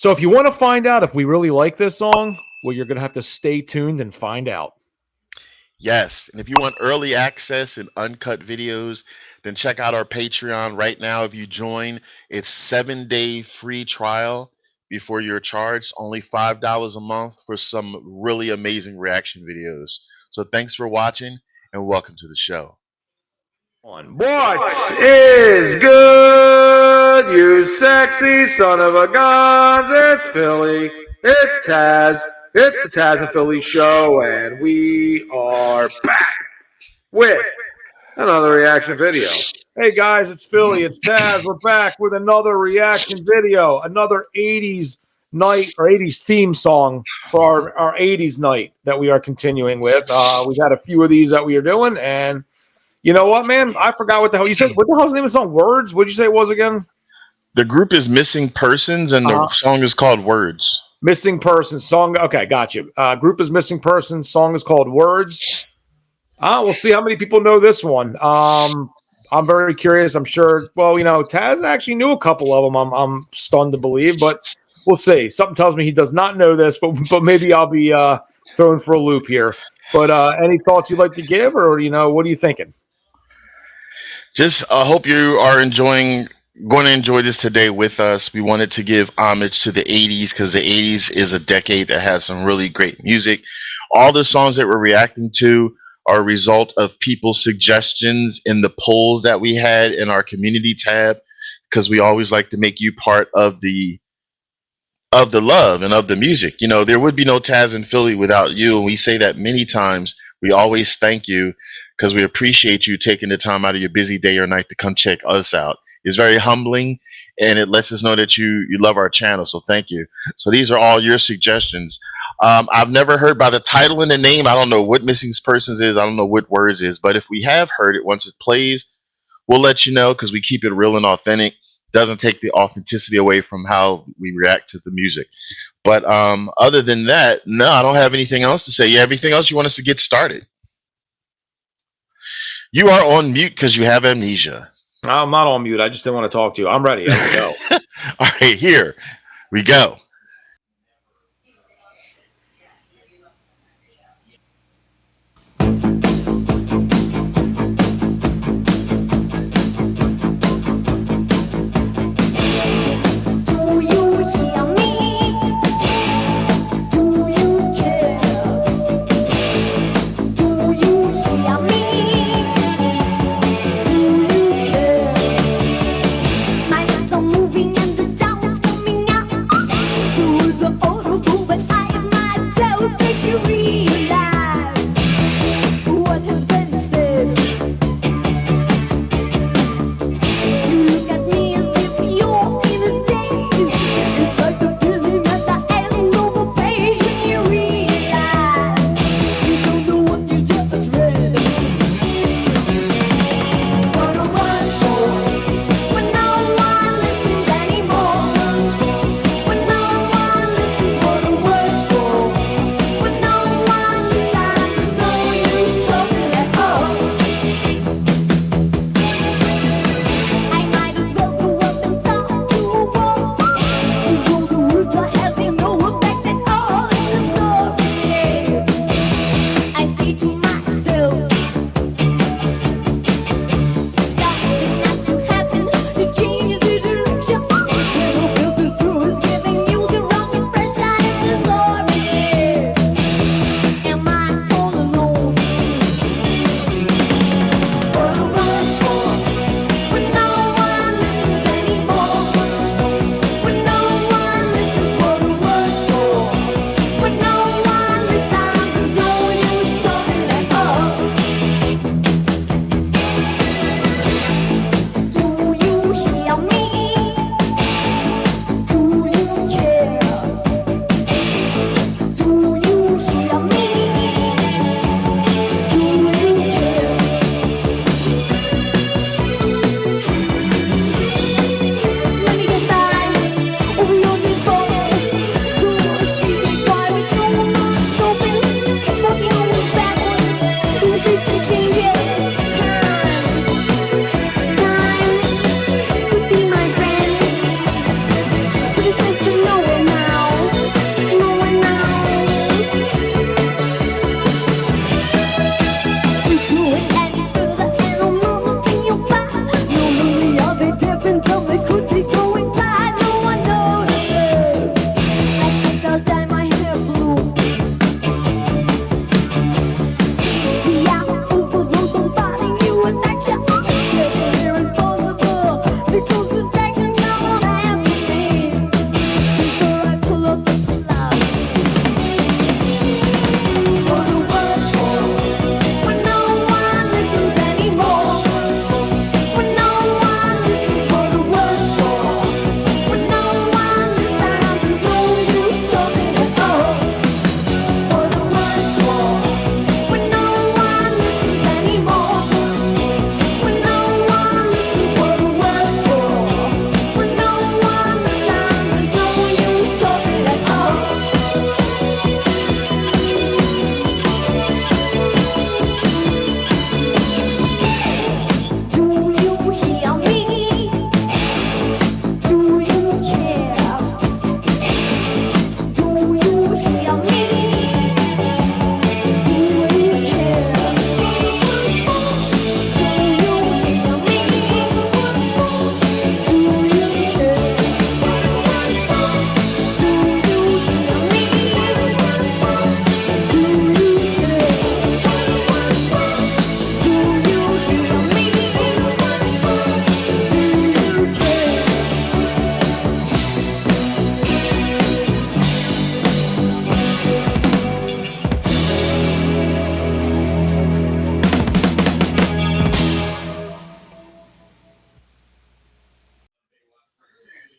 So if you want to find out if we really like this song, well, you're going to have to stay tuned and find out. Yes, and if you want early access and uncut videos, then check out our Patreon right now. If you join, it's 7-day free trial before you're charged, only $5 a month for some really amazing reaction videos. So thanks for watching and welcome to the show. What is good, you sexy son of a guns? It's Philly. It's Tazzz. It's the Tazzz and Philly show, and we are back with another reaction video. Hey guys, it's Philly. It's Tazzz. We're back with another reaction video, another 80s night or 80s theme song for our 80s night that we are continuing with. We've had a few of these that we are doing, and you know what, man? I forgot what the hell you said. What the hell's the name of the song? Words? What'd you say it was again? The group is Missing Persons, and the song is called Words. Missing Persons song. Okay, got you. Group is Missing Persons. Song is called Words. We'll see how many people know this one. I'm very curious. I'm sure. Well, you know, Tazzz actually knew a couple of them. I'm stunned to believe, but we'll see. Something tells me he does not know this, but maybe I'll be thrown for a loop here. But any thoughts you'd like to give, or what are you thinking? Just hope you are going to enjoy this today with us. We wanted to give homage to the 80s because the 80s is a decade that has some really great music. All the songs that we're reacting to are a result of people's suggestions in the polls that we had in our community tab, because we always like to make you part of the love and of the music. You know, there would be no Tazzz in Philly without you, and we say that many times. We always thank you because we appreciate you taking the time out of your busy day or night to come check us out. It's very humbling, and it lets us know that you love our channel, so thank you. So these are all your suggestions. I've never heard by the title and the name. I don't know what Missing Persons is. I don't know what Words is, but if we have heard it, once it plays, we'll let you know because we keep it real and authentic. Doesn't take the authenticity away from how we react to the music. But other than that, no, I don't have anything else to say. You have anything else you want us to get started? You are on mute because you have amnesia. I'm not on mute. I just didn't want to talk to you. I'm ready. Let's go. All right, here we go.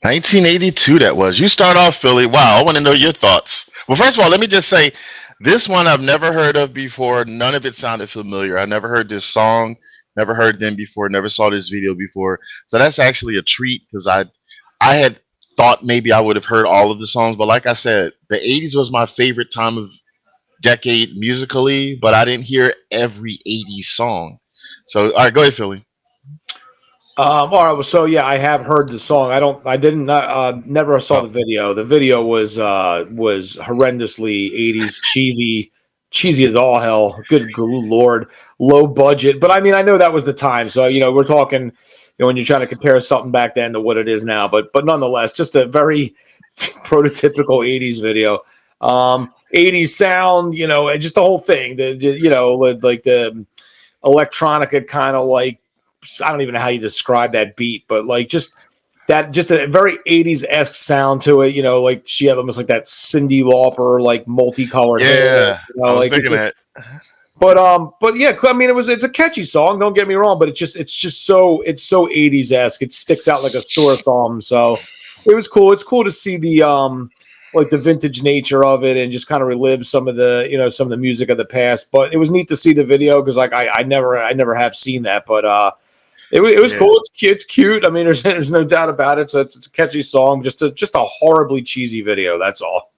1982 that was. You start off, Philly. Wow, I want to know your thoughts. Well, first of all, let me just say this one I've never heard of before. None of it sounded familiar. I never heard this song, never heard them before, never saw this video before. So that's actually a treat because I had thought maybe I would have heard all of the songs, but like I said, the 80s was my favorite time of decade musically, but I didn't hear every 80s song. So, all right, go ahead, Philly. All right. Well, so yeah, I have heard the song. I didn't. Never saw Oh, the video. The video was horrendously '80s cheesy as all hell. Good lord, low budget. But I mean, I know that was the time. So we're talking. When you're trying to compare something back then to what it is now, but nonetheless, just a very prototypical '80s video. 80s sound. Just the whole thing. Like the electronica kind of like. I don't even know how you describe that beat, but like just a very 80s-esque sound to it, like she had almost like that Cyndi Lauper, like multicolored hair, yeah, I was like thinking that. but yeah, I mean it's a catchy song, don't get me wrong, but it's so 80s-esque. It sticks out like a sore thumb. So it was cool. It's cool to see the like the vintage nature of it and just kind of relive some of the some of the music of the past. But it was neat to see the video because like I never have seen that, but it was Yeah. cool. It's cute. I mean, there's no doubt about it. So it's a catchy song. Just a horribly cheesy video. That's all.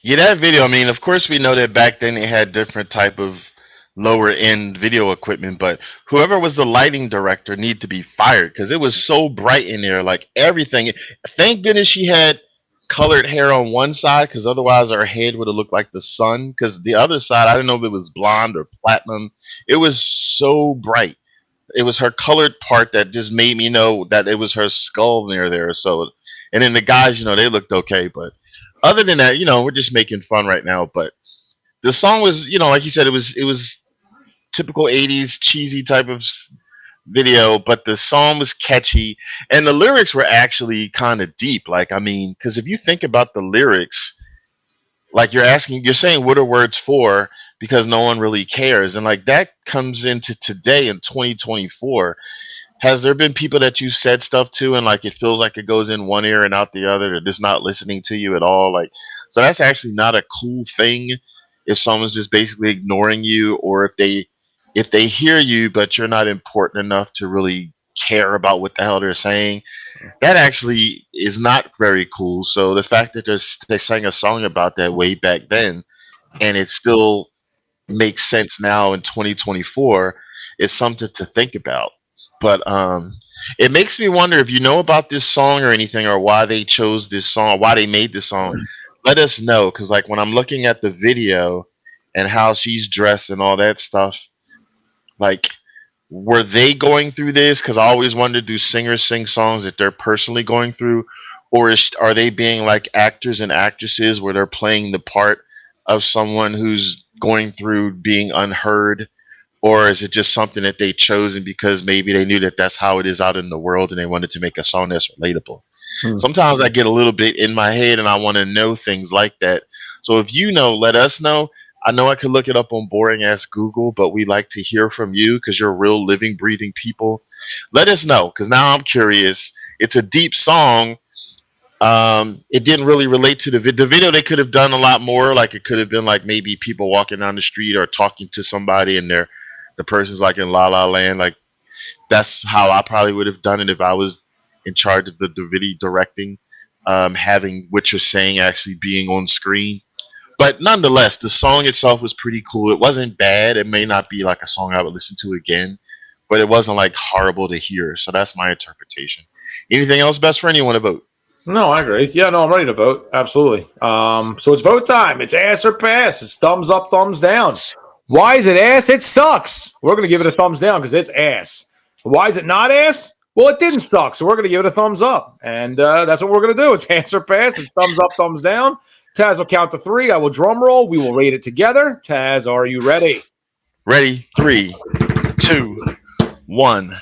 Yeah, that video. I mean, of course, we know that back then they had different type of lower end video equipment, but whoever was the lighting director need to be fired because it was so bright in there, like everything. Thank goodness she had colored hair on one side because otherwise her head would have looked like the sun. Because the other side, I don't know if it was blonde or platinum. It was so bright. It was her colored part that just made me know that it was her skull near there. So, and then the guys, they looked okay, but other than that, we're just making fun right now. But the song was, like you said, it was typical '80s cheesy type of video, but the song was catchy, and the lyrics were actually kind of deep. Like, I mean, because if you think about the lyrics, like you're saying, what are words for? Because no one really cares, and like that comes into today in 2024. Has there been people that you said stuff to and like it feels like it goes in one ear and out the other? They're just not listening to you at all. Like, so that's actually not a cool thing if someone's just basically ignoring you, or if they hear you but you're not important enough to really care about what the hell they're saying. That actually is not very cool. So the fact that they sang a song about that way back then and it still makes sense now in 2024 is something to think about. But it makes me wonder if you know about this song or anything, or why they chose this song, or why they made this song. Let us know, because like when I'm looking at the video and how she's dressed and all that stuff, like were they going through this? Because I always wonder, do singers sing songs that they're personally going through, or are they being like actors and actresses where they're playing the part of someone who's going through being unheard, or is it just something that they chosen because maybe they knew that that's how it is out in the world and they wanted to make a song that's relatable? Hmm. Sometimes I get a little bit in my head and I want to know things like that. So if you know, let us know. I know I could look it up on boring ass Google, but we like to hear from you because you're real living, breathing people. Let us know, because now I'm curious. It's a deep song. It didn't really relate to the video. They could have done a lot more. Like it could have been like maybe people walking down the street or talking to somebody, and the person's like in La La Land. Like that's how I probably would have done it if I was in charge of the video directing. Having what you're saying actually being on screen. But nonetheless, the song itself was pretty cool. It wasn't bad. It may not be like a song I would listen to again, but it wasn't like horrible to hear. So that's my interpretation. Anything else, best friend? You want to vote? No, I agree. Yeah, no, I'm ready to vote. Absolutely. So it's vote time. It's ass or pass. It's thumbs up, thumbs down. Why is it ass? It sucks. We're going to give it a thumbs down because it's ass. Why is it not ass? Well, it didn't suck, so we're going to give it a thumbs up. And that's what we're going to do. It's ass or pass. It's thumbs up, thumbs down. Tazzz will count to 3. I will drum roll. We will rate it together. Tazzz, are you ready? Ready? 3, 2, 1.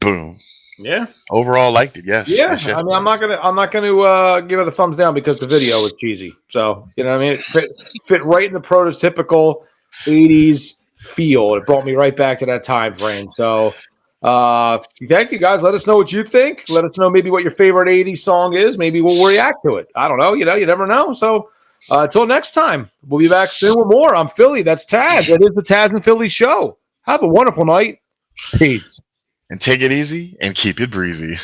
Boom. Yeah. Overall, liked it. Yes. Yeah. Yes, yes, I mean, I'm yes. not gonna give it a thumbs down because the video was cheesy. So you know what I mean? It fit right in the prototypical 80s feel. It brought me right back to that time frame. So Thank you, guys. Let us know what you think. Let us know maybe what your favorite 80s song is. Maybe we'll react to it. I don't know. You never know. So until next time, we'll be back soon with more. I'm Philly. That's Tazzz. That is the Tazzz and Philly show. Have a wonderful night. Peace. And take it easy and keep it breezy.